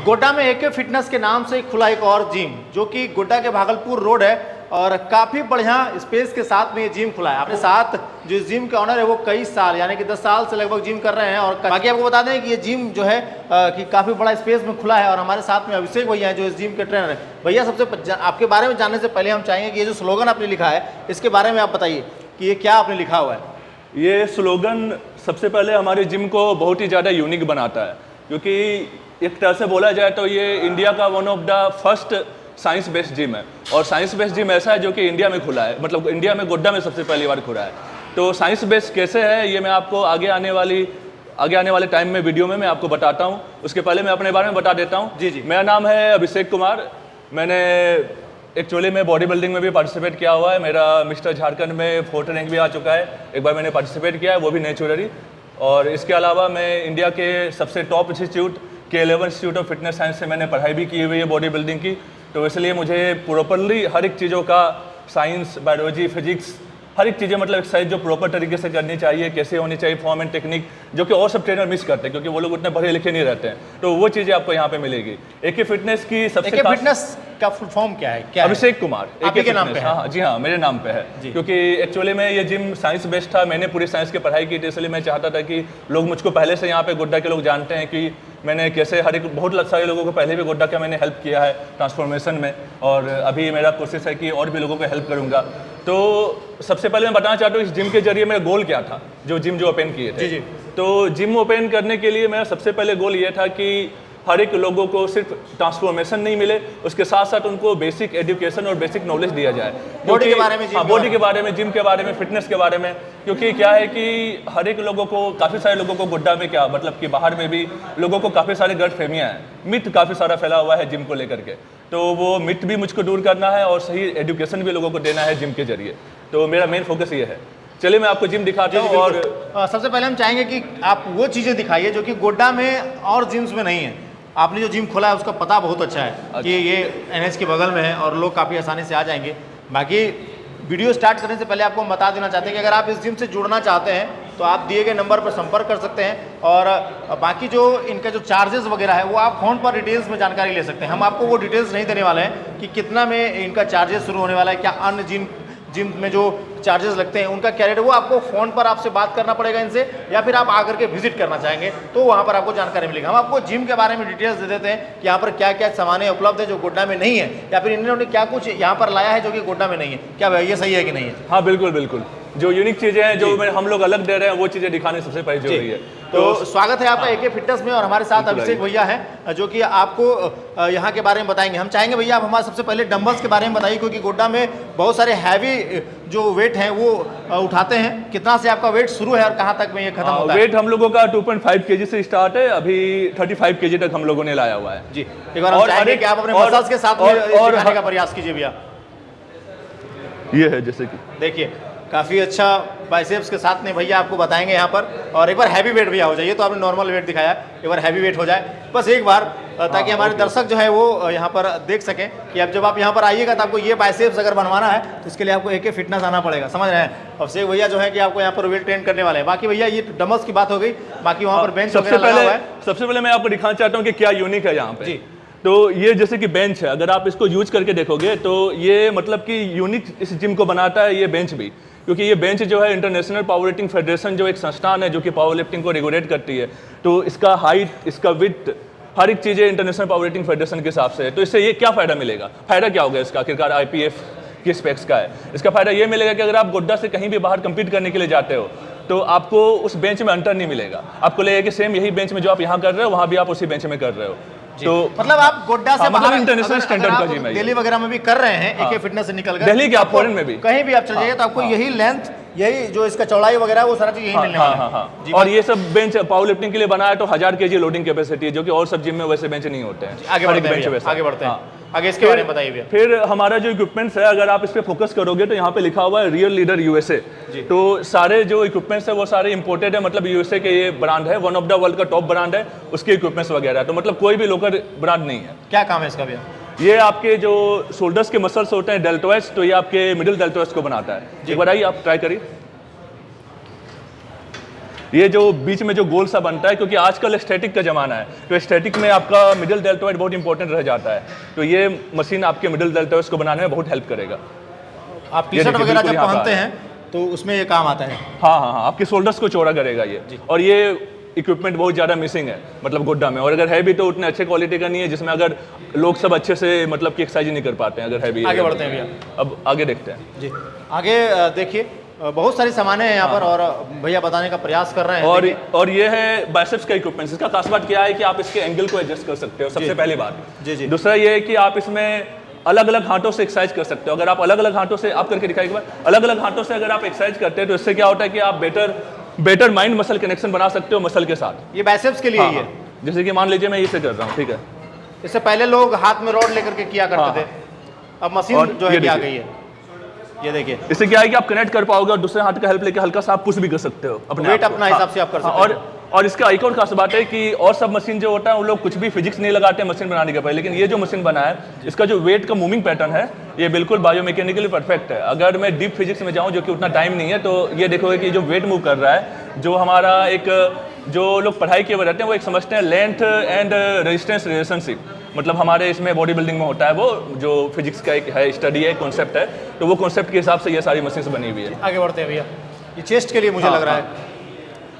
गोड्डा में एके फिटनेस के नाम से खुला एक और जिम, जो कि गोड्डा के भागलपुर रोड है और काफ़ी बढ़िया स्पेस के साथ में ये जिम खुला है। अपने साथ जो जिम के ऑनर है वो कई साल यानी कि 10 साल से लगभग जिम कर रहे हैं। और बाकी आपको बता दें कि ये जिम जो है कि काफ़ी बड़ा स्पेस में खुला है। और हमारे साथ में अभिषेक भैया हैं जो इस जिम के ट्रेनर हैं। भैया, सबसे आपके बारे में जानने से पहले हम चाहेंगे कि ये जो स्लोगन आपने लिखा है इसके बारे में आप बताइए कि ये क्या आपने लिखा हुआ है। ये स्लोगन सबसे पहले हमारे जिम को बहुत ही ज़्यादा यूनिक बनाता है, क्योंकि एक तरह से बोला जाए तो ये इंडिया का one of the first science based gym है। और साइंस बेस्ड जिम ऐसा है जो कि इंडिया में खुला है, मतलब इंडिया में गोड्डा में सबसे पहली बार खुला है। तो साइंस बेस्ड कैसे है ये मैं आपको आगे आने वाले टाइम में वीडियो में मैं आपको बताता हूँ। उसके पहले मैं अपने बारे में बता देता हूँ। जी। मेरा नाम है अभिषेक कुमार। मैंने एक्चुअली में बॉडी बिल्डिंग में भी पार्टिसिपेट किया हुआ है। मेरा मिस्टर झारखंड में 4th रैंक भी आ चुका है। एक बार मैंने पार्टिसिपेट किया है, वो भी नेचुरली। और इसके अलावा मैं इंडिया के सबसे top institute K11 institute of fitness science से मैंने पढ़ाई भी की हुई है बॉडी बिल्डिंग की। तो इसलिए मुझे प्रॉपरली हर एक चीज़ों का साइंस, बायोलॉजी, फिजिक्स, हर एक चीज़ें मतलब एक्सरसाइज जो प्रॉपर तरीके से करनी चाहिए, कैसे होनी चाहिए, फॉर्म एंड टेक्निक, जो कि और सब ट्रेनर मिस करते हैं क्योंकि वो लोग उतने पढ़े लिखे नहीं रहते हैं। तो वो चीज़ें आपको यहाँ पे मिलेगी। एके फिटनेस की सबसे एके फिटनेस का फुल फॉर्म क्या है? अभिषेक कुमार एके के नाम पे है? हाँ जी हाँ, मेरे नाम पे है। क्योंकि एक्चुअली में ये जिम साइंस बेस्ड था। मैंने पूरी साइंस की पढ़ाई की थी, इसलिए मैं चाहता था कि लोग मुझको पहले से यहाँ पे गोड्डा के लोग जानते हैं कि मैंने कैसे बहुत सारे लोगों को पहले भी गोड्डा का मैंने हेल्प किया है ट्रांसफॉर्मेशन में। और अभी मेरा कोशिश है कि और भी लोगों को हेल्प करूँगा। तो सबसे पहले मैं बताना चाहता हूँ इस जिम के जरिए मेरा गोल क्या था, जो ओपन किए थे। जी। तो जिम ओपन करने के लिए मेरा सबसे पहले गोल ये था कि हर एक लोगों को सिर्फ ट्रांसफॉर्मेशन नहीं मिले, उसके साथ साथ उनको बेसिक एजुकेशन और बेसिक नॉलेज दिया जाए बॉडी के बारे में, बॉडी के बारे में, जिम के बारे में, फिटनेस के बारे में। क्योंकि क्या है कि हर एक लोगों को, काफ़ी सारे लोगों को गोड्डा में क्या मतलब कि बाहर में भी लोगों को काफ़ी सारे गलतफहमियां हैं, मिथ काफ़ी सारा फैला हुआ है जिम को लेकर के। तो वो मिथ भी मुझको दूर करना है और सही एजुकेशन भी लोगों को देना है जिम के जरिए। तो मेरा मेन फोकस ये है। चलिए मैं आपको जिम दिखाता हूँ। और सबसे पहले हम चाहेंगे कि आप वो चीज़ें दिखाइए जो कि गोड्डा में और जिम्स में नहीं है। आपने जो जिम खोला है उसका पता बहुत अच्छा है कि ये NH के बगल में है और लोग काफ़ी आसानी से आ जाएंगे। बाकी वीडियो स्टार्ट करने से पहले आपको हम बता देना चाहते हैं कि अगर आप इस जिम से जुड़ना चाहते हैं तो आप दिए गए नंबर पर संपर्क कर सकते हैं। और बाकी जो इनका जो चार्जेस वगैरह है वो आप फ़ोन पर डिटेल्स में जानकारी ले सकते हैं। हम आपको वो डिटेल्स नहीं देने वाले हैं कि कितना में इनका चार्जेस शुरू होने वाला है, क्या अन्य जिम में जो चार्जेस लगते हैं उनका क्या रेट है, वो आपको फ़ोन पर आपसे बात करना पड़ेगा इनसे, या फिर आप आकर के विजिट करना चाहेंगे तो वहाँ पर आपको जानकारी मिलेगी। हम आपको जिम के बारे में डिटेल्स दे देते हैं कि यहाँ पर क्या क्या सामानें उपलब्ध है जो गोड्डा में नहीं है, या फिर इन्होंने क्या कुछ यहाँ पर लाया है जो कि गोड्डा में नहीं है। क्या भैया ये सही है कि नहीं है? हाँ बिल्कुल बिल्कुल। जो यूनिक चीज़ें हैं, जो हम लोग अलग दे रहे हैं, वो चीज़ें दिखाने सबसे पहले जरूरी है। तो स्वागत है आपका एके फिटनेस में। और हमारे साथ अभिषेक भैया हैं जो कि आपको यहाँ के बारे में बताएंगे। हम चाहेंगे भैया आप हमारे सबसे पहले डंबल्स के बारे में बताइए, क्योंकि गोड्डा में बहुत सारे हैवी जो वेट हैं वो उठाते हैं। कितना से आपका वेट शुरू है और कहाँ तक में ये खत्म होता है? वेट हम लोगों का 2.5 kg से स्टार्ट है, अभी 35 kg तक हम लोगों ने लाया हुआ है। जी, एक बार हम चाहेंगे कि आप अपने मसाज के साथ और दिखाने का प्रयास कीजिए भैया। ये है जैसे कि देखिए काफ़ी अच्छा बाइसेप्स के साथ में भैया आपको बताएंगे यहाँ पर। और एक बार हैवी वेट भैया हो जाइए, तो आपने नॉर्मल वेट दिखाया, एक बार हैवी वेट हो जाए बस एक बार, ताकि हमारे दर्शक जो है वो यहाँ पर देख सकें कि अब जब आप यहाँ पर आइएगा तो आपको ये बाइसेप्स अगर बनवाना है तो इसके लिए आपको एके फिटनेस आना पड़ेगा, समझ रहे हैं। और से भैया जो है कि आपको यहाँ पर वेट ट्रेन करने वाले हैं। बाकी भैया ये डंबल्स की बात हो गई, बाकी वहाँ पर बेंच सबसे पहले मैं आपको दिखाना चाहता हूँ कि क्या यूनिक है यहाँ पे। तो ये जैसे कि बेंच है, अगर आप इसको यूज करके देखोगे तो ये मतलब कि यूनिक इस जिम को बनाता है ये बेंच भी। क्योंकि ये बेंच जो है इंटरनेशनल पावर लिफ्टिंग फेडरेशन जो एक संस्थान है जो कि पावर लिफ्टिंग को रेगुलेट करती है, तो इसका हाइट, इसका विड्थ, हर एक चीज़ें इंटरनेशनल पावर लिफ्टिंग फेडरेशन के हिसाब से है। तो इससे ये क्या फ़ायदा मिलेगा? फ़ायदा क्या होगा इसका? आखिरकार IPF की स्पेक्स का है। इसका फ़ायदा ये मिलेगा कि अगर आप गोड्डा से कहीं भी बाहर कम्पीट करने के लिए जाते हो तो आपको उस बेंच में अंतर नहीं मिलेगा। आपको लगेगा कि सेम यही बेंच में जो आप यहाँ कर रहे हो वहाँ भी आप उसी बेंच में कर रहे हो। तो मतलब आप गोड्डा से बाहर इंटरनेशनल स्टैंडर्ड का जिम है, दिल्ली वगैरह में भी कर रहे हैं एके फिटनेस से निकल कर, दिल्ली के आप फॉरेन में भी कहीं भी आप चल जाइए तो आपको यही लेंथ, यही जो इसका चौड़ाई वगैरह वो सारा चीज यही मिलने वाला है। और ये सब बेंच पावर लिफ्टिंग के लिए बनाया तो 1000 kg लोडिंग कैपेसिटी है, जो कि और सब जिम में वैसे बेंच नहीं होते हैं। आगे बढ़ते हैं, आगे इसके बारे में बताइए भैया। फिर हमारा जो इक्विपमेंट्स है, अगर आप इस पे फोकस करोगे तो यहाँ पे लिखा हुआ है रियल लीडर USA। तो सारे जो इक्विपमेंट्स है वो सारे इंपोर्टेड है, मतलब USA के ये ब्रांड है, वन ऑफ द वर्ल्ड का टॉप ब्रांड है, उसके इक्विपमेंट्स वगैरह। तो मतलब कोई भी लोकल ब्रांड नहीं है। क्या काम है इसका भैया? ये आपके जो शोल्डर्स के मसल्स होते हैं डेल्टोइड्स, तो ये आपके मिडिल डेल्टोइड्स को बनाता है। एक बार आइए आप ट्राई करिए। ये जो बीच में जो गोल सा बनता है, क्योंकि आजकल स्टैटिक का ज़माना है, तो स्टैटिक में आपका मिडिल डेल्टॉइड बहुत इंपॉर्टेंट रह जाता है। तो ये मशीन आपके मिडिल डेल्टॉइड्स को बनाने में बहुत हेल्प करेगा। आप टी शर्ट वगैरह जब पहनते हैं तो उसमें ये काम आता है। हाँ हाँ हाँ, आपके शोल्डर्स को चौड़ा करेगा ये। और ये इक्विपमेंट बहुत ज़्यादा मिसिंग है मतलब गोड्डा में, और अगर है भी तो उतने अच्छे क्वालिटी का नहीं है जिसमें अगर लोग सब अच्छे से मतलब कि एक्सरसाइज नहीं कर पाते हैं, अगर है भी। आगे बढ़ते हैं भैया, अब आगे देखते हैं जी। आगे देखिए बहुत सारी सामानें हैं यहाँ पर और भैया बताने का प्रयास कर रहे हैं। और ये है बाइसेप्स का इक्विपमेंट। इसका खास बात क्या है कि आप इसके एंगल को एडजस्ट कर सकते हो, सबसे पहली बात। जी। दूसरा ये है कि आप इसमें अलग अलग हाथों से एक्सरसाइज कर सकते हो। अगर आप अलग अलग हाथों से, आप करके दिखाइए एक बार, अलग अलग हाथों से अगर आप एक्सरसाइज करते हैं तो इससे क्या होता है कि आप बेटर माइंड मसल कनेक्शन बना सकते हो मसल के साथ। ये बाइसेप्स के लिए ही है। जैसे कि मान लीजिए मैं इसे कर रहा हूँ, ठीक है। इससे पहले लोग हाथ में रॉड लेकर के किया करते थे, अब मशीन जो है आ गई है। ये देखिए, इससे क्या है कि आप कनेक्ट कर पाओगे और दूसरे हाथ का हेल्प लेके हल्का सा आप पुश भी कर सकते हो अपने वेट अपना हिसाब से आप कर सकते हो। और इसका एक और खास बात है कि और सब मशीन जो होता है वो लोग कुछ भी फिजिक्स नहीं लगाते मशीन बनाने के पहले, लेकिन ये जो मशीन बना है इसका जो वेट का मूविंग पैटर्न है ये बिल्कुल बायोमैकेनिकली परफेक्ट है। अगर मैं डीप फिजिक्स में जाऊँ जो कि उतना टाइम नहीं है, तो ये देखोगे कि जो वेट मूव कर रहा है, जो हमारा एक जो लोग पढ़ाई किए हुए रहते हैं वो एक समझते हैं लेंथ एंड रेजिस्टेंस रिलेशनशिप, मतलब हमारे इसमें बॉडी बिल्डिंग में होता है वो जो फिजिक्स का एक है स्टडी है, कॉन्सेप्ट है, तो वो कॉन्सेप्ट के हिसाब से ये सारी मशीन बनी हुई है। आगे बढ़ते हैं भैया, ये चेस्ट के लिए मुझे लग रहा है।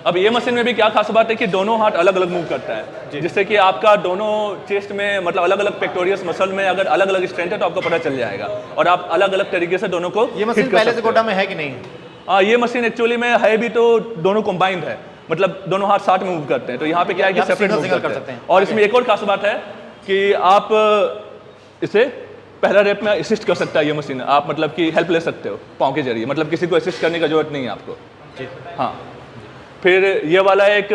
अब ये मशीन में भी क्या खास बात है कि दोनों हाथ अलग अलग मूव करता है, जिससे कि आपका दोनों चेस्ट में मतलब अलग अलग पेक्टोरियस मसल में अगर अलग अलग स्ट्रेंथ है तो आपको पता चल जाएगा और आप अलग अलग तरीके से दोनों को। ये मशीन पहले से गोड्डा में है कि नहीं? हाँ, ये मशीन एक्चुअली में है भी, तो दोनों कंबाइंड है, मतलब दोनों हाथ साथ में मूव करते हैं। तो यहाँ पे क्या है कि सेपरेट मूव कर सकते हैं। और इसमें एक और खास बात है कि आप इसे पहला रेप में असिस्ट कर सकता है ये मशीन, आप मतलब कि हेल्प ले सकते हो पाँव के जरिए, मतलब किसी को असिस्ट करने का जरूरत नहीं है आपको। हाँ, फिर ये वाला एक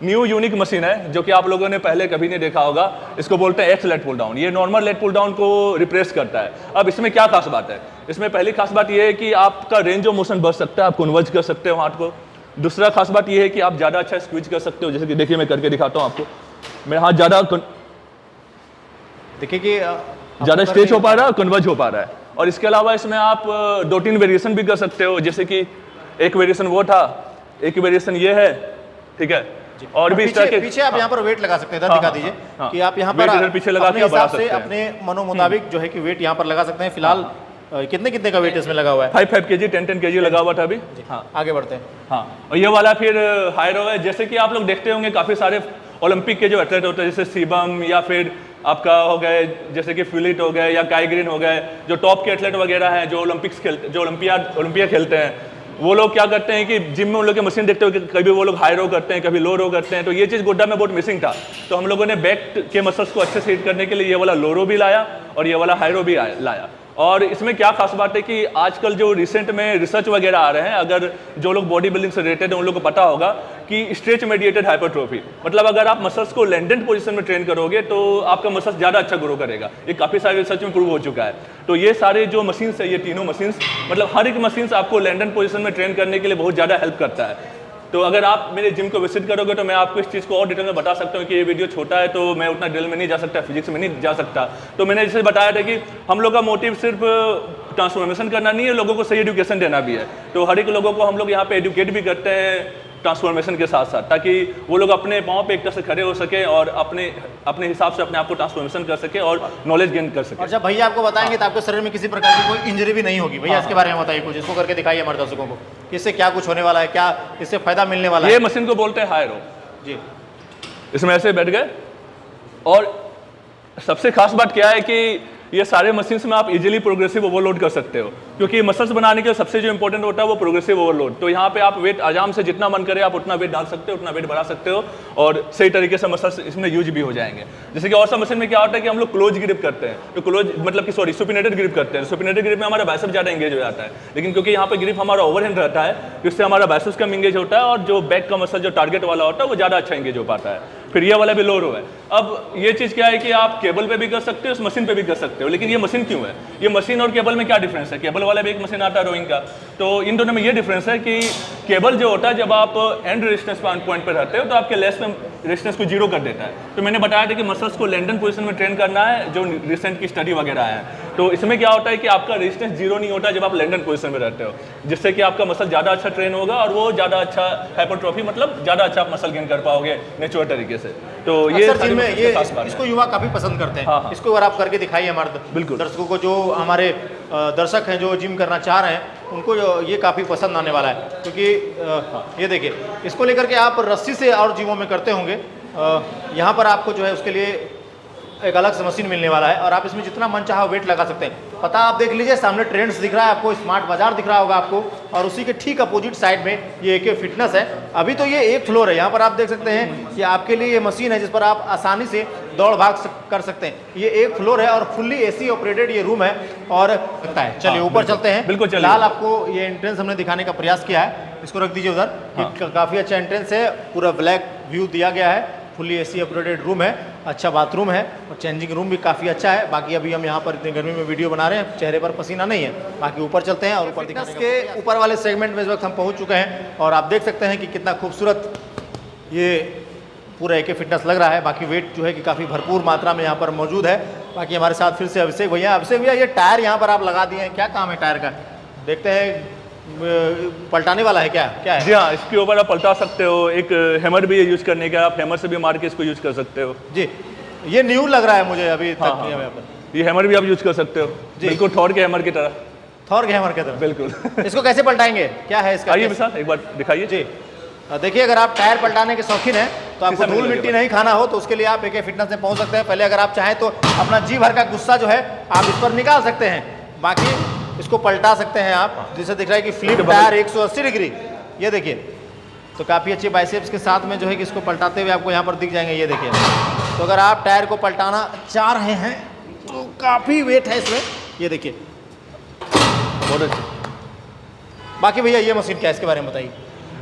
न्यू यूनिक मशीन है जो कि आप लोगों ने पहले कभी नहीं देखा होगा, इसको बोलते हैं एक्स लेट पुल डाउन। ये नॉर्मल लेट पुल डाउन को रिप्लेस करता है। अब इसमें क्या खास बात है? इसमें पहली खास बात ये है कि आपका रेंज ऑफ मोशन बढ़ सकता है, आप कन्वर्ज कर सकते हो हाथ को। दूसरा खास बात ये है कि आप ज़्यादा अच्छा स्क्वीज कर सकते हो, जैसे कि देखिए मैं करके दिखाता हूँ आपको, मेरा हाथ ज़्यादा देखिए कि ज़्यादा स्ट्रेच हो पा रहा है, कन्वर्ज हो पा रहा है। और इसके अलावा इसमें आप 2-3 वेरिएशन भी कर सकते हो, जैसे कि एक वेरिएशन वो था, एक वेरिएशन ये है, ठीक है। और भी पीछे आप यहाँ पर वेट लगा सकते हैं, इधर दिखा दीजिए कि आप यहाँ पर इधर पीछे लगा के हिसाब से अपने मनो मुताबिक जो है कि वेट यहाँ पर लगा सकते हैं। फिलहाल कितने का वेट इसमें लगा हुआ है? 5 kg 10 kg लगा हुआ था अभी। हाँ, आगे बढ़ते हैं। हाँ, और ये वाला फिर हायरो है। जैसे कि आप लोग देखते होंगे काफ़ी सारे ओलंपिक के जो एथलीट होते हैं, जैसे शिवम या फिर आपका हो गए जैसे कि फिलिट हो गए या काई ग्रीन हो गए, जो टॉप के एथलीट वगैरह हैं जो ओलंपिक्स खेलते, जो ओलंपिया खेलते हैं, वो लोग क्या करते हैं कि जिम में उन लोग के मशीन देखते हो कि कभी वो लोग हाई रो करते हैं, कभी लो रो करते हैं। तो ये चीज़ गोड्डा में बहुत मिसिंग था, तो हम लोगों ने बैक के मसल्स को अच्छे से हिट करने के लिए ये वाला लो रो भी लाया और ये वाला हाई रो भी लाया। और इसमें क्या खास बात है कि आजकल जो रिसेंट में रिसर्च वगैरह आ रहे हैं, अगर जो लोग बॉडी बिल्डिंग से रिलेटेड हैं उन लोगों को पता होगा कि स्ट्रेच मेडिएटेड हाइपरट्रोफी, मतलब अगर आप मसल्स को लेंडेंट पोजीशन में ट्रेन करोगे तो आपका मसल्स ज़्यादा अच्छा ग्रो करेगा। ये काफ़ी सारे रिसर्च में प्रूव हो चुका है। तो ये सारे जो मशीन्स है, ये तीनों मशीन्स, मतलब हर एक मशीन्स आपको लेंडेंट पोजीशन में ट्रेन करने के लिए बहुत ज़्यादा हेल्प करता है। तो अगर आप मेरे जिम को विजिट करोगे तो मैं आपको इस चीज़ को और डिटेल में बता सकता हूँ कि ये वीडियो छोटा है तो मैं उतना डिटेल में नहीं जा सकता, फिजिक्स में नहीं जा सकता। तो मैंने जैसे बताया था कि हम लोग का मोटिव सिर्फ ट्रांसफॉर्मेशन करना नहीं है, लोगों को सही एजुकेशन देना भी है। तो हर एक लोगों को हम लोग यहाँ पे एजुकेट भी करते हैं ट्रांसफॉर्मेशन के साथ साथ, ताकि वो लोग अपने पाँव पे एक तरह से खड़े हो सके और अपने हिसाब से अपने आप को ट्रांसफॉर्मेशन कर सके और नॉलेज गेन कर सके। और जब भैया आपको बताएंगे तो आपके शरीर में किसी प्रकार की कोई इंजरी भी नहीं होगी। भैया इसके बारे में बताइए कुछ, इसको करके दिखाइए हमारे दर्शकों को, इससे क्या कुछ होने वाला है, क्या इससे फायदा मिलने वाला है। ये मशीन को बोलते हैं हाई रो जी। इसमें ऐसे बैठ गए, और सबसे खास बात क्या है कि ये सारे मशीन्स में आप इजीली प्रोग्रेसिव ओवरलोड कर सकते हो, क्योंकि मसल्स बनाने के सबसे जो इंपॉर्टेंट होता है वो प्रोग्रेसिव ओवरलोड। तो यहाँ पे आप वेट आराम से जितना मन करे आप उतना वेट डाल सकते हो, उतना वेट बढ़ा सकते हो और सही तरीके से मसल्स इसमें यूज भी हो जाएंगे। जैसे कि और सब मशीन में क्या होता है कि हम लोग क्लोज ग्रिप करते हैं, तो क्लोज मतलब कि सॉरी सुपिनेटेड ग्रिप करते हैं। सुपिनेटेड ग्रिप में हमारा बाइसेप्स ज़्यादा एंगेज हो जाता है, लेकिन क्योंकि यहाँ पे ग्रिप हमारा ओवरहैंड रहता है तो इससे हमारा बाइसेप्स कम एंगेज होता है और जो बैक का मसल जो टारगेट वाला होता है वो ज़्यादा अच्छा एंगेज हो पाता है। फिर ये वाला भी लो रो है। अब ये चीज़ क्या है कि आप केबल पे भी कर सकते हो, उस मशीन पे भी कर सकते हो, लेकिन ये मशीन क्यों है? ये मशीन और केबल में क्या डिफरेंस है? केबल वाला भी एक मशीन आता है रोइंग का, तो इन दोनों में ये डिफरेंस है कि केबल जो होता है जब आप एंड रेजिस्टेंस पॉइंट पर रहते हो तो आपके लेस में रेजिस्टेंस को जीरो कर देता है। तो मैंने बताया था कि मसल्स को लेंडन पोजीशन में ट्रेन करना है, जो रिसेंट की स्टडी वगैरह है। तो इसमें क्या होता है कि आपका रेजिस्टेंस जीरो नहीं होता जब आप लैंडन पोजीशन में रहते हो, जिससे कि आपका मसल ज़्यादा अच्छा ट्रेन होगा और वो ज़्यादा अच्छा हाइपरट्रॉफी मतलब ज़्यादा अच्छा आप मसल गेन कर पाओगे नेचुरल तरीके से। तो ये अक्सर जिम में ये खास बात इसको युवा काफ़ी पसंद करते हैं। हाँ, हाँ। इसको अगर आप करके दिखाइए हमारे बिल्कुल। दर्शकों को, जो हमारे दर्शक हैं जो जिम करना चाह रहे हैं, उनको ये काफ़ी पसंद आने वाला है, क्योंकि ये देखिए इसको लेकर के आप रस्सी से और जिमों में करते होंगे। यहाँ पर आपको जो है उसके लिए एक अलग से मशीन मिलने वाला है और आप इसमें जितना मन चाहा वेट लगा सकते हैं। पता आप देख लीजिए, सामने ट्रेंड्स दिख रहा है आपको, स्मार्ट बाजार दिख रहा होगा आपको, और उसी के ठीक अपोजिट साइड में ये एके फिटनेस है। अभी तो ये एक फ्लोर है, यहाँ पर आप देख सकते हैं कि आपके लिए ये मशीन है जिस पर आप आसानी से दौड़ भाग कर सकते हैं। ये एक फ्लोर है और फुल्ली एसी ऑपरेटेड ये रूम है और लगता है। चलिए ऊपर चलते हैं। बिल्कुल चलिए। फिलहाल आपको ये एंट्रेंस हमने दिखाने का प्रयास किया है, इसको रख दीजिए उधर। काफ़ी अच्छा एंट्रेंस है, पूरा ब्लैक व्यू दिया गया है, फुल्ली एसी ऑपरेटेड रूम है, अच्छा बाथरूम है और चेंजिंग रूम भी काफ़ी अच्छा है। बाकी अभी हम यहाँ पर इतनी गर्मी में वीडियो बना रहे हैं, चेहरे पर पसीना नहीं है। बाकी ऊपर चलते हैं और ऊपर दिखाने के ऊपर वाले सेगमेंट में इस वक्त हम पहुँच चुके हैं और आप देख सकते हैं कि कितना खूबसूरत ये पूरा एके फिटनेस लग रहा है। बाकी वेट जो है कि काफ़ी भरपूर मात्रा में यहाँ पर मौजूद है। बाकी हमारे साथ फिर से अभिषेक भैया, ये टायर यहाँ पर आप लगा दिए हैं, क्या काम है टायर का? देखते हैं, पलटाने वाला है क्या है? जी हाँ, इसके ऊपर आप पलटा सकते हो। एक हैमर भी है यूज करने का, आप हैमर से भी मार के इसको यूज कर सकते हो। जी, ये न्यू लग रहा है मुझे अभी तक। हाँ, यहाँ पर ये हैमर भी आप यूज कर सकते हो, बिल्कुल थॉर के हैमर की तरह। थॉर के हैमर की तरह, बिल्कुल। इसको कैसे पलटाएंगे, क्या है इसका? आइए विशाल, एक बार दिखाइए। जी देखिए, अगर आप टायर पलटाने के शौकीन हैं तो आपको धूल मिट्टी नहीं खाना हो तो उसके लिए आप एके फिटनेस में पहुंच सकते हैं। पहले अगर आप चाहें तो अपना जी भर का गुस्सा जो है आप इस पर निकाल सकते हैं, बाकी इसको पलटा सकते हैं आप। जैसे दिख रहा है कि फ्लिप टायर 180 डिग्री, ये देखिए, तो काफ़ी अच्छे बाइसेप्स के साथ में जो है कि इसको पलटाते हुए आपको यहाँ पर दिख जाएंगे। ये देखिए, तो अगर आप टायर को पलटाना चाह रहे हैं तो काफ़ी वेट है इसमें, ये देखिए बहुत अच्छे। बाकी भैया ये मशीन क्या है, इसके बारे में बताइए।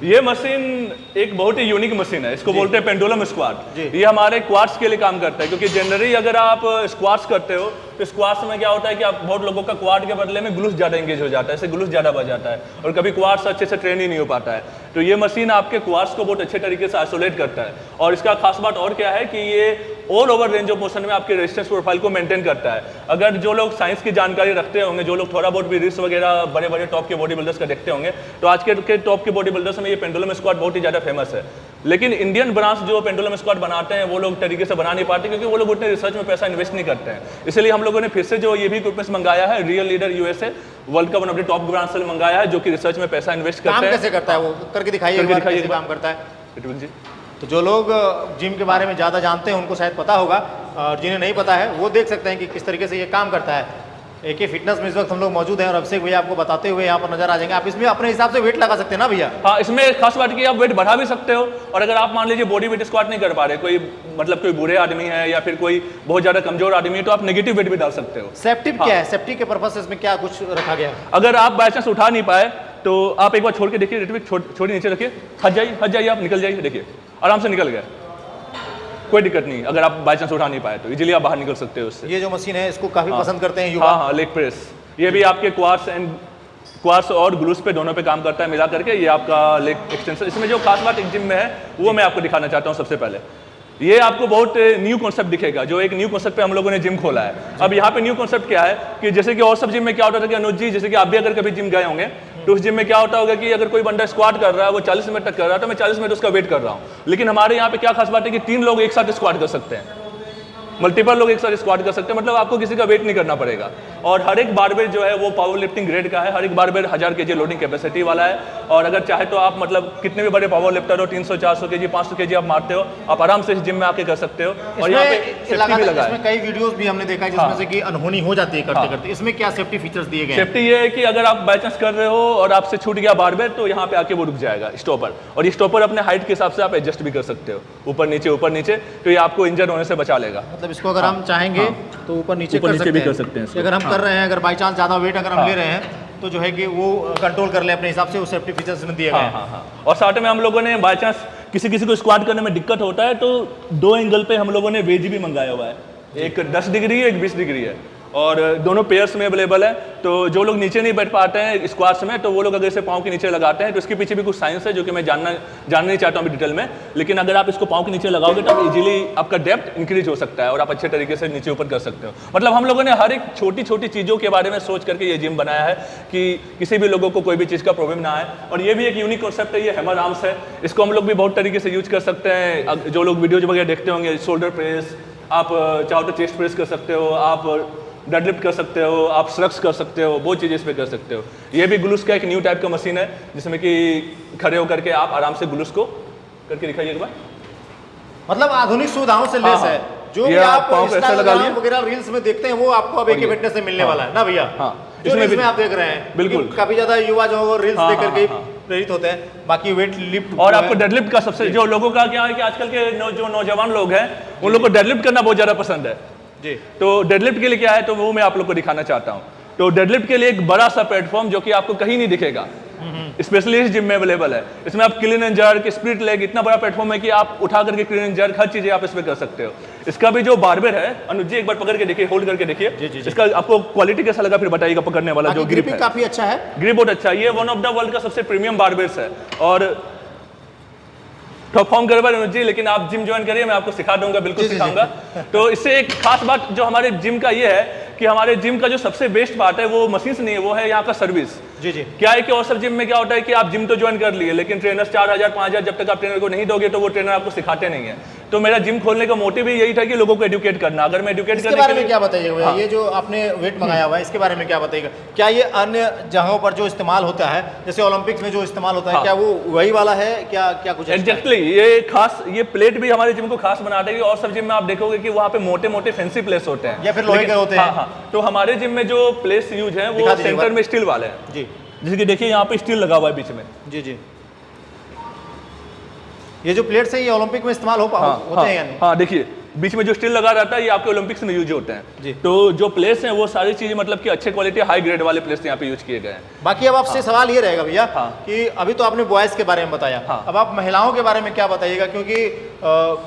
ये मशीन एक बहुत ही यूनिक मशीन है, इसको बोलते हैं पेंडुलम स्क्वाट। जी। ये हमारे क्वाड्स के लिए काम करता है, क्योंकि जनरली अगर आप स्क्वाट्स करते हो तो स्क्वाट्स में क्या होता है कि आप बहुत लोगों का क्वाड के बदले में ग्लूस ज़्यादा एंगेज हो जाता है, इससे ग्लूस ज़्यादा बढ़ जाता है और कभी क्वाड्स अच्छे से ट्रेन ही नहीं हो पाता है। तो ये मशीन आपके क्वाड्स को बहुत अच्छे तरीके से आइसोलेट करता है और इसका खास बात और क्या है कि ये all over range of motion में आपके रेजिस्टेंस प्रोफाइल को मेंटेन करता है। अगर जो लोग साइंस की जानकारी रखते होंगे, जो लोग थोड़ा बहुत भी रिस्ट वगैरह बड़े बड़े टॉप के बॉडी बिल्डर्स का देखते होंगे, तो आज के टॉप के बॉडी बिल्डर्स में ये पेंडुलम स्क्वाट बहुत ही ज़्यादा फेमस है। लेकिन इंडियन ब्रांच जो पेंडुलम स्क्वाट बनाते हैं वो लोग तरीके से बना नहीं पाते, क्योंकि वो लोग उतने रिसर्च में पैसा इन्वेस्ट नहीं करते हैं। इसलिए हम लोगों ने फिर से जो ये भी इक्विपमेंट्स मंगाया है, रियल लीडर यूएसए वर्ल्ड का one of the top branch से मंगाया है, जो कि रिसर्च में पैसा इन्वेस्ट करते हैं। काम कैसे करता है वो, करके दिखाइए, कैसे काम करता है। जी, तो जो लोग जिम के बारे में ज़्यादा जानते हैं उनको शायद पता होगा, और जिन्हें नहीं पता है वो देख सकते हैं कि किस तरीके से ये काम करता है। एके फिटनेस में इस वक्त हम लोग मौजूद हैं और अभिषेक भैया आपको बताते हुए यहाँ पर नजर आ जाएंगे। आप इसमें अपने हिसाब से वेट लगा सकते हैं ना भैया? हाँ, इसमें खास बात की आप वेट बढ़ा भी सकते हो, और अगर आप मान लीजिए बॉडी वेट स्क्वाट नहीं कर पा रहे, कोई मतलब कोई बूढ़े आदमी है या फिर कोई बहुत ज्यादा कमजोर आदमी है, तो आप नेगेटिव वेट भी डाल सकते हो। सेफ्टी क्या है, सेफ्टी के पर्पज से इसमें क्या कुछ रखा गया है? अगर आप बाई चांस उठा नहीं पाए तो आप एक बार छोड़ के देखिए, ऋत्विक छोड़ी नीचे रखिए, हट जाइए, आप निकल जाइए, देखिए आराम से निकल गए, कोई दिक्कत नहीं। अगर आप बाई चांस उठा नहीं पाए तो इजीली आप बाहर निकल सकते हो उससे। ये जो मशीन है इसको काफी पसंद करते हैं युवा। हाँ, लेग प्रेस, ये भी आपके क्वाड्स और ग्लूस पे दोनों पे काम करता है मिला करके। ये आपका लेग एक्सटेंशन। इसमें जो खास बात एक जिम में है वो मैं आपको दिखाना चाहता हूँ। सबसे पहले ये आपको बहुत न्यू कॉन्सेप्ट दिखेगा, जो एक न्यू कॉन्सेप्ट पे हम लोगों ने जिम खोला है। अब यहाँ पे न्यू कॉन्सेप्ट क्या है कि जैसे कि और सब जिम में क्या होता था कि अनुज जी, जैसे कि आप भी अगर कभी जिम गए होंगे तो उस जिम में क्या होता होगा कि अगर कोई बंदा स्क्वाट कर रहा है, वो 40 मिनट तक कर रहा है, तो मैं 40 मिनट उसका वेट कर रहा हूँ। लेकिन हमारे यहाँ पे क्या खास बात है कि 3 लोग एक साथ स्क्वाट कर सकते हैं, मल्टीपल लोग एक साथ स्क्वाट कर सकते हैं, मतलब आपको किसी का वेट नहीं करना पड़ेगा। और हर एक बारबेल जो है वो पावर लिफ्टिंग ग्रेड का है, हर एक बारबेल 1000 केजी लोडिंग कैपेसिटी वाला है। और अगर चाहे तो आप मतलब कितने भी बड़े पावर लिफ्टर हो, 300 400 केजी 500 केजी आप मारते हो, आप आराम से इस जिम में आके कर सकते हो। और यहाँ पे सेफ्टी भी लगा है। इसमें कई वीडियोस भी हमने देखा है जिसमें से कि अनहोनी हो जाती है करते करते। इसमें क्या सेफ्टी फीचर्स दिए गए हैं? सेफ्टी ये है कि अगर आप बाई चांस कर रहे हो और आपसे छूट गया बारबेल, तो यहाँ पे आके वो रुक जाएगा स्टॉपर, और ये स्टॉपर अपने हाइट के हिसाब से आप एडजस्ट भी कर सकते हो, ऊपर नीचे, तो ये आपको इंजर होने से बचा लेगा। मतलब इसको अगर हम चाहेंगे तो ऊपर नीचे भी कर सकते हैं। अगर हम कर रहे हैं, अगर बाई चांस ज़्यादा वेट अगर हम ले रहे हैं तो जो है कि वो कंट्रोल कर ले अपने हिसाब से, वो सेफ्टी फीचर्स में दिए गए हैं। हाँ। और साथ में हम लोगों ने बाई चांस किसी को स्क्वाट करने में दिक्कत होता है तो 2 एंगल पे हम लोगों ने वेज भी मंगाया हुआ है, एक 10 डिग्री है, एक 20 डिग्री है। और दोनों पेयर्स में अवेलेबल है। तो जो लोग नीचे नहीं बैठ पाते हैं स्क्वाट्स में, तो वो लोग अगर इसे पाँव के नीचे लगाते हैं तो इसके पीछे भी कुछ साइंस है जो कि मैं जानना नहीं चाहता हूँ डिटेल में, लेकिन अगर आप इसको पाँव के नीचे लगाओगे तो आप इजीली आपका डेप्थ इंक्रीज हो सकता है और आप अच्छे तरीके से नीचे ऊपर कर सकते हो। मतलब हम लोगों ने हर एक छोटी छोटी चीज़ों के बारे में सोच करके ये जिम बनाया है कि किसी भी लोगों को कोई भी चीज़ का प्रॉब्लम ना आए। और ये भी एक यूनिक कॉन्सेप्ट है, ये हैमर आर्म्स है, इसको हम लोग भी बहुत तरीके से यूज कर सकते हैं। जो लोग वीडियोज वगैरह देखते होंगे, शोल्डर प्रेस, आप चाहो तो चेस्ट प्रेस कर सकते हो, आप डेडलिफ्ट कर सकते हो, आप स्ट्रक्स कर सकते हो, बहुत चीज़ें इस पे कर सकते हो। ये भी ग्लूस का एक न्यू टाइप का मशीन है जिसमें कि खड़े होकर के आप आराम से ग्लूस को करके दिखाइए एक बार। मतलब आधुनिक सुविधाओं से लेस है, जो भी आप इंस्टाग्राम वगैरह रील्स में देखते हैं वो आपको अब AK फिटनेस से मिलने वाला है ना भैया। इसमें आप देख रहे हैं बिल्कुल काफी ज्यादा युवा जो रील्स देख करके प्रेरित होते हैं। बाकी वेट लिफ्ट और आपको डेडलिफ्ट का सबसे, जो लोगों का क्या है कि आजकल के जो नौजवान लोग हैं उन लोगों को डेडलिफ्ट करना बहुत ज्यादा पसंद है जी। तो डेडलिफ्ट के लिए क्या है, तो वो मैं आप लोग को दिखाना चाहता हूँ। तो डेडलिफ्ट के लिए एक बड़ा सा प्लेटफॉर्म जो कि आपको कहीं नहीं दिखेगा, स्पेशली इस जिम में अवेलेबल है। इसमें आप clean and jerk, split leg, इतना बड़ा प्लेटफॉर्म है कि आप उठा करके क्लीन एंड जर्क हर चीजें आप इसमें कर सकते हो। इसका भी जो बार्बर है, अनुज जी एक बार पकड़ के देखिए, होल्ड करके देखिए, इसका आपको क्वालिटी कैसा लगा फिर बताइएगा पकड़ने वाला। जो ग्रिप है काफी अच्छा है, ग्रिप बहुत अच्छा है। ये वन ऑफ द वर्ल्ड का सबसे प्रीमियम बार्बर्स है और टॉप फॉर्म कर अनुज जी, लेकिन आप जिम ज्वाइन करिए, मैं आपको सिखा दूंगा, बिल्कुल सिखाऊंगा। तो इससे एक खास बात जो हमारे जिम का ये है कि हमारे जिम का जो सबसे बेस्ट पार्ट है वो मशीन्स नहीं है, वो है यहाँ का सर्विस। जी जी। क्या है कि और सब जिम में क्या होता है कि आप जिम तो ज्वाइन कर लिए, लेकिन ट्रेनर्स 4000 5000 जब तक आप ट्रेनर को नहीं दोगे तो वो ट्रेनर आपको सिखाते नहीं है। तो मेरा जिम खोलने का मोटिव ही यही था कि लोगों को एजुकेट करना। अगर मैं एजुकेट करने के बारे में क्या बताइएगा भैया, ये जो आपने वेट मंगाया हुआ है इसके बारे में क्या बताइएगा? क्या ये अन्य जगहों पर जो इस्तेमाल होता है, जैसे ओलंपिक्स में जो इस्तेमाल होता है, क्या वो वही वाला है? क्या क्या कुछ एग्जैक्टली ये खास, ये प्लेट भी हमारे जिम को खास बनाता है। और सब जिम में आप देखोगे कि वहाँ पे मोटे मोटे फैंसी प्लेस होते हैं या फिर लोहे के होते हैं। हाँ, तो हमारे जिम में जो प्लेस यूज है वो सेंटर में स्टील वाले हैं जी। जैसे कि देखिए यहाँ पे स्टील लगा हुआ है बीच में। जी जी। ये जो प्लेट्स है ये ओलंपिक में इस्तेमाल होते हैं यानी? हाँ, देखिए बीच में जो स्टील लगा रहता है ये आपके ओलंपिक्स में यूज होते हैं जी। तो जो प्लेस हैं वो सारी चीजें मतलब कि अच्छे क्वालिटी हाई ग्रेड वाले प्लेस यहाँ पे यूज किए गए हैं। बाकी अब आपसे सवाल ये रहेगा भैया कि अभी तो आपने बॉयज के बारे में बताया, अब आप महिलाओं के बारे में क्या बताइएगा? क्योंकि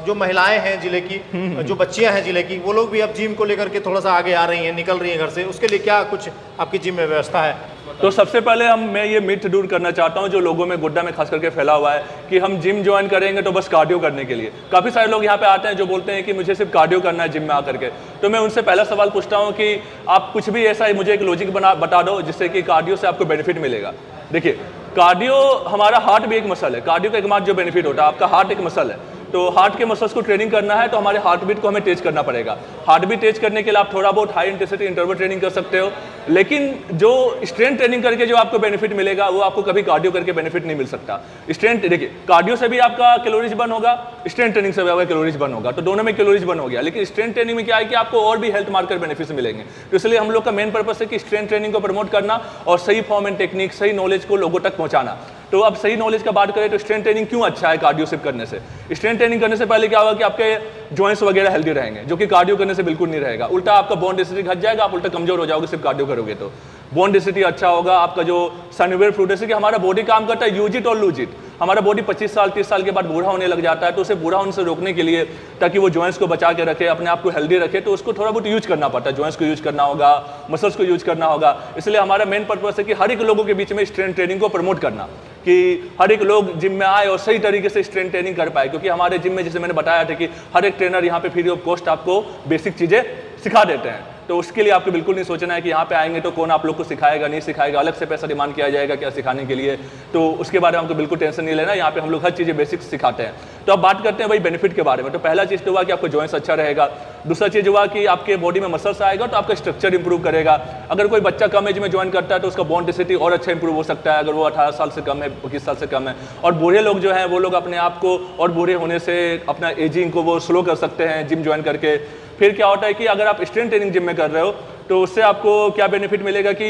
जो महिलाएं हैं जिले की, जो बच्चियां हैं जिले की, वो लोग भी अब जिम को लेकर के थोड़ा सा आगे आ रही हैं, निकल रही हैं घर से, उसके लिए क्या कुछ आपकी जिम में व्यवस्था है? तो सबसे पहले मैं ये मिथ दूर करना चाहता हूँ जो लोगों में गुड्डा में खास करके फैला हुआ है कि हम जिम ज्वाइन करेंगे तो बस कार्डियो करने के लिए। काफ़ी सारे लोग यहाँ पे आते हैं जो बोलते हैं कि मुझे सिर्फ कार्डियो करना है जिम में आकर के। तो मैं उनसे पहला सवाल पूछता हूँ कि आप कुछ भी ऐसा मुझे एक लॉजिक बता दो जिससे कि कार्डियो से आपको बेनिफिट मिलेगा। देखिए कार्डियो, हमारा हार्ट भी एक मसल है। कार्डियो का एकमात्र जो बेनिफिट होता है, आपका हार्ट एक मसल है, तो हार्ट के मसल्स को ट्रेनिंग करना है तो हमारे हार्ट बीट को हमें तेज करना पड़ेगा। हार्ट बीट तेज करने के लिए आप थोड़ा बहुत हाई इंटेंसिटी इंटरवल ट्रेनिंग कर सकते हो, लेकिन जो स्ट्रेंथ ट्रेनिंग करके जो आपको बेनिफिट मिलेगा वो आपको कभी कार्डियो करके बेनिफिट नहीं मिल सकता। स्ट्रेंथ, देखिए कार्डियो से भी आपका कैलोरीज बर्न होगा, स्ट्रेंथ ट्रेनिंग से भी आपका कैलोरीज बर्न होगा, तो दोनों में कैलोरीज बर्न हो गया। लेकिन स्ट्रेंथ ट्रेनिंग में क्या है कि आपको और भी हेल्थ मार्कर बेनिफिट्स मिलेंगे। तो इसलिए हम लोग का मेन पर्पस है कि स्ट्रेंथ ट्रेनिंग को प्रमोट करना और सही फॉर्म एंड टेक्निक, सही नॉलेज को लोगों तक पहुंचाना। तो अब सही नॉलेज का बात करें तो स्ट्रेंथ ट्रेनिंग क्यों अच्छा है कार्डियो सिर्फ करने से? स्ट्रेंथ ट्रेनिंग करने से पहले क्या होगा कि आपके जॉइंट्स वगैरह हेल्दी रहेंगे, जो कि कार्डियो करने से बिल्कुल नहीं रहेगा। उल्टा आपका बोन डेंसिटी घट जाएगा, आप उल्टा कमजोर हो जाओगे सिर्फ कार्डियो करोगे तो। बोन डेंसिटी अच्छा होगा, आपका जो सनवेयर फ्लूइड, जैसे कि हमारा बॉडी काम करता है यूज इट और लूज इट। हमारा बॉडी 25 साल 30 साल के बाद बूढ़ा होने लग जाता है, तो उसे बूढ़ा होने से रोकने के लिए, ताकि वो जॉइंट्स को बचा के रखे, अपने आप को हेल्दी रखे, तो उसको थोड़ा बहुत यूज करना पड़ता है। जॉइंट्स को यूज करना होगा, मसल्स को यूज करना होगा। इसलिए हमारा मेन पर्पस है कि हर एक लोगों के बीच में स्ट्रेंथ ट्रेनिंग को प्रमोट करना, कि हर एक लोग जिम में आए और सही तरीके से स्ट्रेंथ ट्रेनिंग कर पाए। क्योंकि हमारे जिम में जैसे मैंने बताया था कि हर एक ट्रेनर यहाँ पे फ्री ऑफ कॉस्ट आपको बेसिक चीज़ें सिखा देते हैं। तो उसके लिए आपको बिल्कुल नहीं सोचना है कि यहाँ पे आएंगे तो कौन आप लोग को सिखाएगा नहीं सिखाएगा, अलग से पैसा डिमांड किया जाएगा क्या सिखाने के लिए, तो उसके बारे में हमको बिल्कुल टेंशन नहीं लेना। यहाँ पे हम लोग हर चीज़ें बेसिक सिखाते हैं। तो अब बात करते हैं भाई बेनिफिट के बारे में। तो पहला चीज़ तो हुआ कि आपका जॉइंट्स अच्छा रहेगा। दूसरा चीज़ हुआ कि आपके बॉडी में मसल्स आएगा तो आपका स्ट्रक्चर इंप्रूव करेगा। अगर कोई बच्चा कम एज में ज्वाइन करता है तो उसका बोन डेंसिटी और अच्छा इंप्रूव हो सकता है, अगर वो 18 साल से कम है, 21 साल से कम है। और बूढ़े लोग जो हैं वो लोग अपने आप को और बूढ़े होने से अपना एजिंग को वो स्लो कर सकते हैं जिम ज्वाइन करके। फिर क्या होता है कि अगर आप स्ट्रेंथ ट्रेनिंग जिम में कर रहे हो तो उससे आपको क्या बेनिफिट मिलेगा कि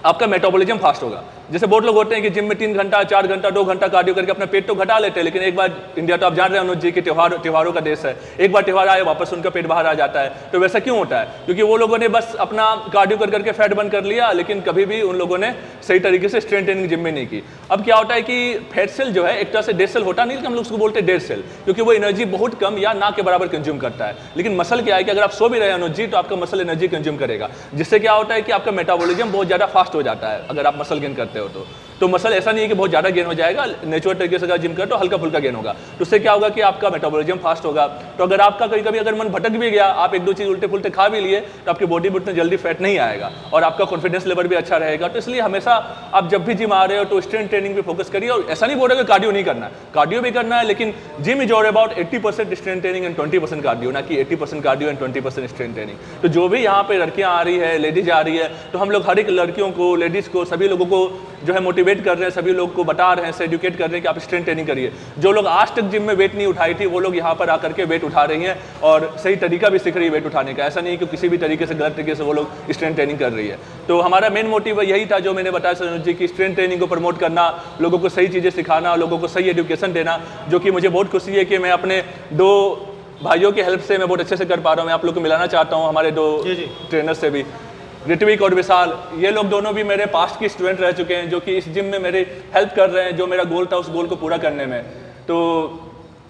आपका मेटाबॉलिज्म फास्ट होगा। जैसे बहुत लोग होते हैं कि जिम में 3 घंटा 4 घंटा 2 घंटा कार्डियो करके अपना पेट तो घटा लेते हैं, लेकिन एक बार इंडिया तो आप जान रहे हैं अनुज जी की त्योहारों का देश है, एक बार त्योहार आए वापस उनका पेट बाहर आ जाता है। तो वैसा क्यों होता है? क्योंकि वो लोगों ने बस अपना कार्डियो कर करके फैट बर्न कर लिया, लेकिन कभी भी उन लोगों ने सही तरीके से स्ट्रेंथ ट्रेनिंग जिम में नहीं की। अब क्या होता है कि फैट सेल जो है एक तरह से डेड सेल होता नहीं, लेकिन हम लोग उसको बोलते हैं डेड सेल, क्योंकि वो एनर्जी बहुत कम या ना के बराबर कंज्यूम करता है। लेकिन मसल क्या है कि अगर आप सो भी रहे हैं अनुज जी, तो आपका मसल एनर्जी कंज्यूम करेगा, जिससे क्या होता है कि आपका मेटाबॉलिज्म बहुत ज़्यादा फास्ट हो जाता है अगर आप मसल गेन करते हो तो मसल ऐसा नहीं है कि बहुत ज़्यादा गेन हो जाएगा, नेचुरल तरीके से अगर जिम करो तो हल्का फुल्का गेन होगा। तो उससे क्या होगा कि आपका मेटाबॉलिज्म फास्ट होगा। तो अगर आपका कभी कभी अगर मन भटक भी गया, आप 1-2 चीज़ उल्टे पुल्टे खा भी लिए, तो आपकी बॉडी में उतना जल्दी फैट नहीं आएगा और आपका कॉन्फिडेंस लेवल भी अच्छा रहेगा। तो इसलिए हमेशा आप जब भी जिम आ रहे हो तो स्ट्रेंथ ट्रेनिंग पे फोकस करिए। और ऐसा नहीं बोल रहे कि कार्डियो नहीं करना है, कार्डियो भी करना है, लेकिन gym is all about 80% strength training and 20% cardio, ना कि 80% कार्डियो एंड 20% स्ट्रेंथ ट्रेनिंग। तो जो भी यहाँ पे लड़कियाँ आ रही है, लेडीज आ रही है, तो हम लोग हर एक लड़कियों को, लेडीज़ को, सभी लोगों को जो है मोटिवेट कर रहे हैं, सभी लोग को बता रहे हैं, एजुकेट कर रहे हैं कि आप स्ट्रेंथ ट्रेनिंग करिए। जो लोग आज तक जिम में वेट नहीं उठाई थी, वो लोग यहाँ पर आकर के वेट उठा रही हैं और सही तरीका भी सीख रही है वेट उठाने का। ऐसा नहीं कि किसी भी तरीके से गलत तरीके से वो लोग स्ट्रेंथ ट्रेनिंग कर रही है। तो हमारा मेन मोटिव यही था जो मैंने बताया सनुज जी की, स्ट्रेंथ ट्रेनिंग को प्रमोट करना, लोगों को सही चीज़ें सिखाना, लोगों को सही एजुकेशन देना, जो कि मुझे बहुत खुशी है कि मैं अपने 2 भाइयों की हेल्प से मैं बहुत अच्छे से कर पा रहा हूँ। मैं आप लोग को मिलाना चाहता हूँ हमारे 2 ट्रेनर से भी, ऋत्विक और विशाल। ये लोग दोनों भी मेरे पास्ट के स्टूडेंट रह चुके हैं, जो कि इस जिम में मेरी हेल्प कर रहे हैं, जो मेरा गोल था उस गोल को पूरा करने में। तो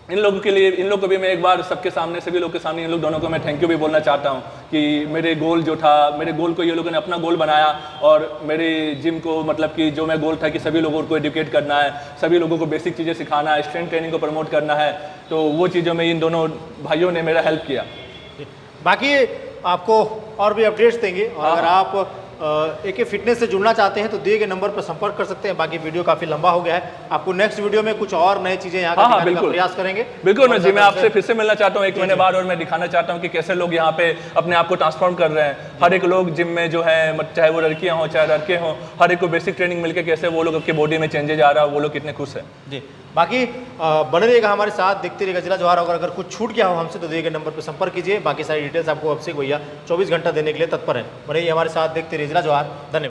इन लोगों के लिए, इन लोग को भी मैं एक बार सबके सामने, सभी लोग के सामने, इन लोग दोनों को मैं थैंक यू भी बोलना चाहता हूँ कि मेरे गोल जो था, मेरे गोल को ये लोगों ने अपना गोल बनाया और मेरे जिम को, मतलब कि जो मैं गोल था कि सभी लोगों को एजुकेट करना है, सभी लोगों को बेसिक चीज़ें सिखाना है, स्ट्रेंथ ट्रेनिंग को प्रमोट करना है, तो वो चीज़ों में इन दोनों भाइयों ने मेरा हेल्प किया। बाकी आपको और भी अपडेट्स देंगे, और अगर आप AK फिटनेस से जुड़ना चाहते हैं तो दिए गए नंबर पर संपर्क कर सकते हैं। बाकी वीडियो काफी लंबा हो गया है, आपको नेक्स्ट वीडियो में कुछ और नई चीजें यहाँ दिखाने का प्रयास करेंगे। बिल्कुल जी, मैं आपसे फिर से मिलना चाहता हूँ 1 महीने बाद, और मैं दिखाना चाहता हूँ कि कैसे लोग यहाँ पे अपने आप को ट्रांसफॉर्म कर रहे हैं। हर एक लोग जिम में जो है, चाहे वो लड़कियाँ हों चाहे लड़के हों, हर एक को बेसिक ट्रेनिंग मिलकर कैसे वो लोग अपनी बॉडी में चेंजेज आ रहा है, वो लोग कितने खुश हैं जी। बाकी बने रहिएगा हमारे साथ, देखते रहिएगा जिला जवाहर। अगर कुछ छूट गया हो हमसे तो दिए गए नंबर पर संपर्क कीजिए। बाकी सारी डिटेल्स आपको अभिषेक भैया 24 घंटा देने के लिए तत्पर है। बने रहिए हमारे साथ, देखते रहिए जिला जवाहर। धन्यवाद।